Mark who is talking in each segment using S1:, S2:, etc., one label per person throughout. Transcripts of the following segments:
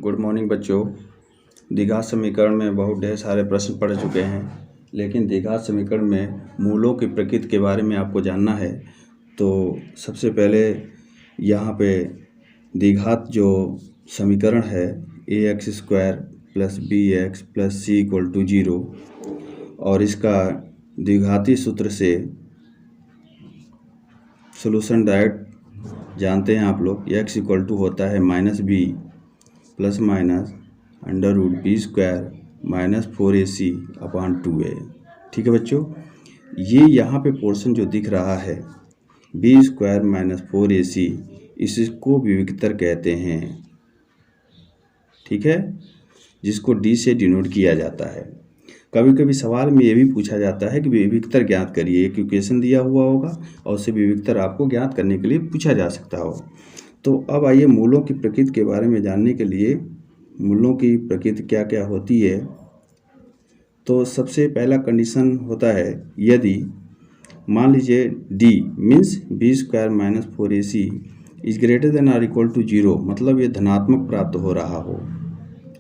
S1: Good morning बच्चों। द्विघात समीकरण में बहुत ढेर सारे प्रश्न पढ़ चुके हैं, लेकिन द्विघात समीकरण में मूलों की प्रकृति के बारे में आपको जानना है। तो सबसे पहले यहाँ पे द्विघात जो समीकरण है ax² + bx + c = 0 और इसका द्विघाती सूत्र से सॉल्यूशन डायरेक्ट जानते हैं आप लोग। x होता है -b ± √b² - 4ac/2a। ठीक है बच्चों, ये यहाँ पे पोर्शन जो दिख रहा है b² - 4ac, इसको विविक्तर कहते हैं। ठीक है, जिसको d से डिनोट किया जाता है। कभी कभी सवाल में ये भी पूछा जाता है कि विविक्तर ज्ञात करिए। एक इक्वेशन दिया हुआ होगा और उसे विविक्तर आपको ज्ञात करने के लिए पूछा जा सकता हो। तो अब आइए मूलों की प्रकृति के बारे में जानने के लिए, मूलों की प्रकृति क्या क्या होती है। तो सबसे पहला कंडीशन होता है, यदि मान लीजिए d means b² - 4ac is greater than or equal to 0, मतलब ये धनात्मक प्राप्त हो रहा हो।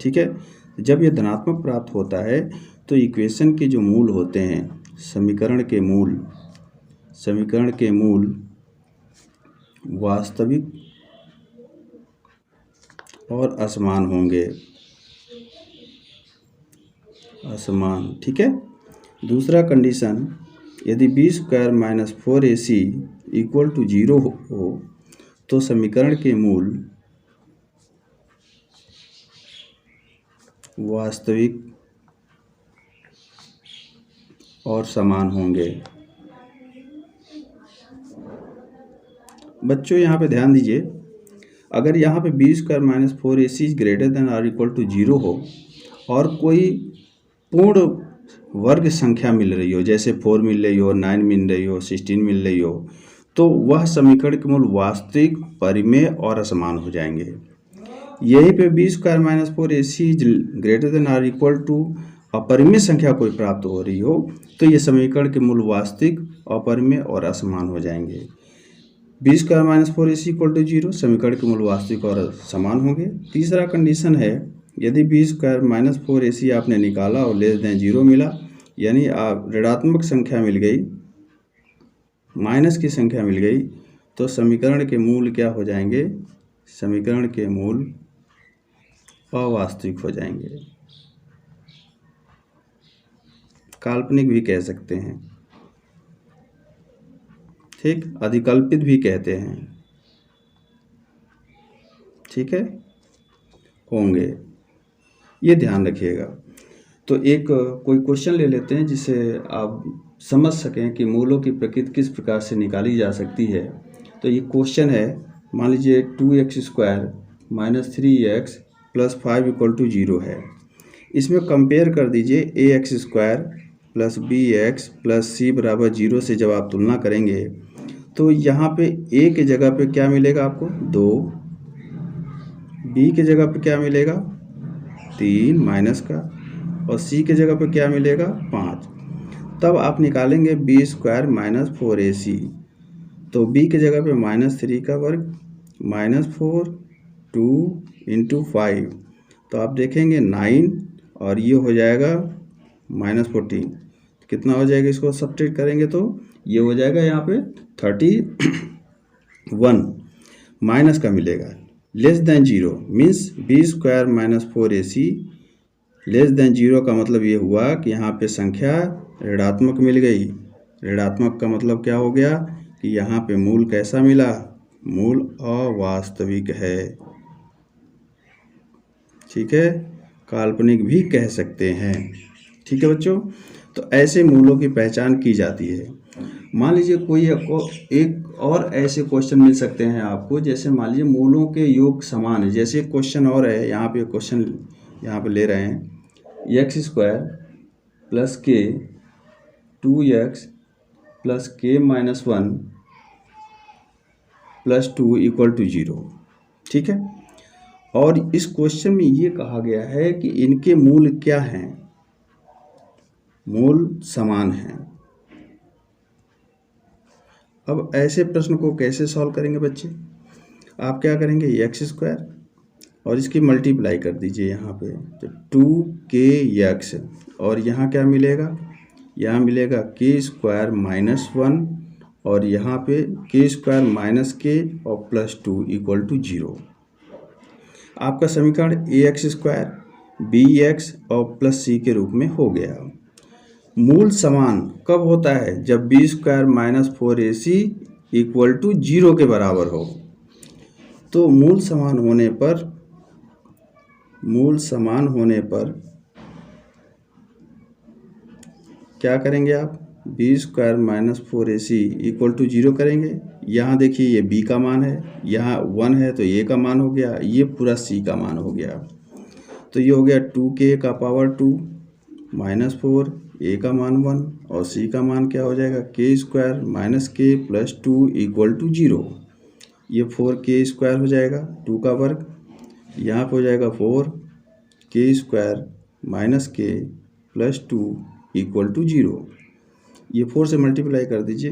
S1: ठीक है, जब ये धनात्मक प्राप्त होता है तो इक्वेशन के जो मूल होते हैं, समीकरण के मूल वास्तविक और असमान होंगे। असमान। ठीक है। दूसरा कंडीशन, यदि b² - 4ac = 0 हो तो समीकरण के मूल वास्तविक और समान होंगे। बच्चों यहाँ पे ध्यान दीजिए, अगर यहाँ पे b² - 4ac greater than or equal to 0 हो और कोई पूर्ण वर्ग संख्या मिल रही हो, जैसे 4 मिल रही हो, 9 मिल रही हो, 16 मिल रही हो, तो वह समीकरण के मूल वास्तविक, परिमेय और असमान हो जाएंगे। यहीं पे b² - 4ac greater than or equal to अपरिमेय संख्या कोई प्राप्त हो रही हो तो ये समीकरण के मूल वास्तविक, अपरिमेय और असमान हो जाएंगे। b² - 4ac = 0, समीकरण के मूल वास्तविक और समान होंगे। तीसरा कंडीशन है, यदि b² - 4ac आपने निकाला और <0 मिला, यानी आप ऋणात्मक संख्या मिल गई, माइनस की संख्या मिल गई, तो समीकरण के मूल क्या हो जाएंगे? समीकरण के मूल अवास्तविक हो जाएंगे, काल्पनिक भी कह सकते हैं। ठीक, अधिकल्पित भी कहते हैं। ठीक है, होंगे, ये ध्यान रखिएगा। तो एक कोई क्वेश्चन ले लेते हैं जिससे आप समझ सकें कि मूलों की प्रकृति किस प्रकार से निकाली जा सकती है। तो ये क्वेश्चन है, मान लीजिए 2x² - 3x + 5 = 0 है। इसमें कंपेयर कर दीजिए ax² + bx + c = 0 से जब आप तुलना करेंगे तो यहाँ पे a के जगह पे क्या मिलेगा आपको? 2, b के जगह पे क्या मिलेगा? 3 माइनस का, और c के जगह पे क्या मिलेगा? 5। तब आप निकालेंगे b² - 4ac, तो b के जगह पे -3 का वर्ग -4 2 × 5, तो आप देखेंगे 9, और ये हो जाएगा -14। कितना हो जाएगा? इसको सब्ट्रैक्ट करेंगे तो ये हो जाएगा यहाँ पे 31, माइनस का मिलेगा। <0 मीन्स b² - 4ac <0 का मतलब ये हुआ कि यहाँ पे संख्या ऋणात्मक मिल गई। ऋणात्मक का मतलब क्या हो गया कि यहाँ पे मूल कैसा मिला? मूल अवास्तविक है। ठीक है, काल्पनिक भी कह सकते हैं। ठीक है बच्चों, तो ऐसे मूलों की पहचान की जाती है। मान लीजिए कोई एक और ऐसे क्वेश्चन मिल सकते हैं आपको, जैसे मान लीजिए मूलों के योग समान है। जैसे क्वेश्चन और है, यहाँ पे क्वेश्चन यहाँ पे ले रहे हैं, x² + k 2x + k - 1 + 2 = 0। ठीक है, और इस क्वेश्चन में ये कहा गया है कि इनके मूल क्या हैं? मूल समान हैं। अब ऐसे प्रश्न को कैसे सॉल्व करेंगे बच्चे? आप क्या करेंगे? x² और इसकी मल्टीप्लाई कर दीजिए यहाँ पे, तो 2kx और यहाँ क्या मिलेगा, यहाँ मिलेगा k² - 1 और यहाँ पे k² - k और +2 = 0। आपका समीकरण ax² bx और +c के रूप में हो गया। मूल समान कब होता है, जब b² - 4ac = 0 के बराबर हो। तो मूल समान क्या करेंगे आप, b² - 4ac = 0 करेंगे। यहाँ देखिए ये b का मान है, यहाँ 1 है तो a का मान हो गया, ये पूरा c का मान हो गया। तो ये हो गया 2k का पावर 2 - 4, a का मान 1 और c का मान क्या हो जाएगा, k² - k +2 = 0। ये 4k² हो जाएगा, 2 का वर्ग, यहाँ पे हो जाएगा 4k² - k +2 = 0। ये 4 से मल्टीप्लाई कर दीजिए,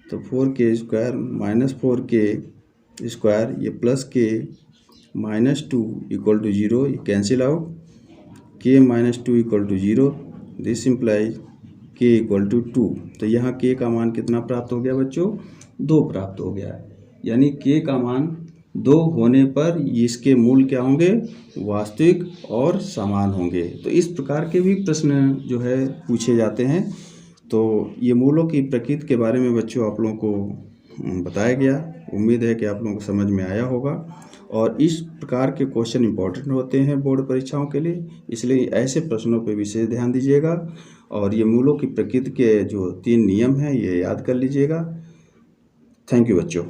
S1: तो 4k² - 4k² ये +k -2 = 0, ये cancel out, k - 2 = 0, this implies k = 2। तो यहाँ k का मान कितना प्राप्त हो गया बच्चों, 2 प्राप्त हो गया। यानी k का मान 2 होने पर इसके मूल क्या होंगे, वास्तविक और समान होंगे। तो इस प्रकार के भी प्रश्न जो है पूछे जाते हैं। तो ये मूलों की प्रकृति के बारे में बच्चों आप लोगों को बताया गया। उम्मीद है कि आप लोगों को समझ में आया होगा। और इस प्रकार के क्वेश्चन इंपॉर्टेंट होते हैं बोर्ड परीक्षाओं के लिए, इसलिए ऐसे प्रश्नों पर विशेष ध्यान दीजिएगा। और ये मूलों की प्रकृति के जो 3 नियम हैं ये याद कर लीजिएगा। थैंक यू बच्चों।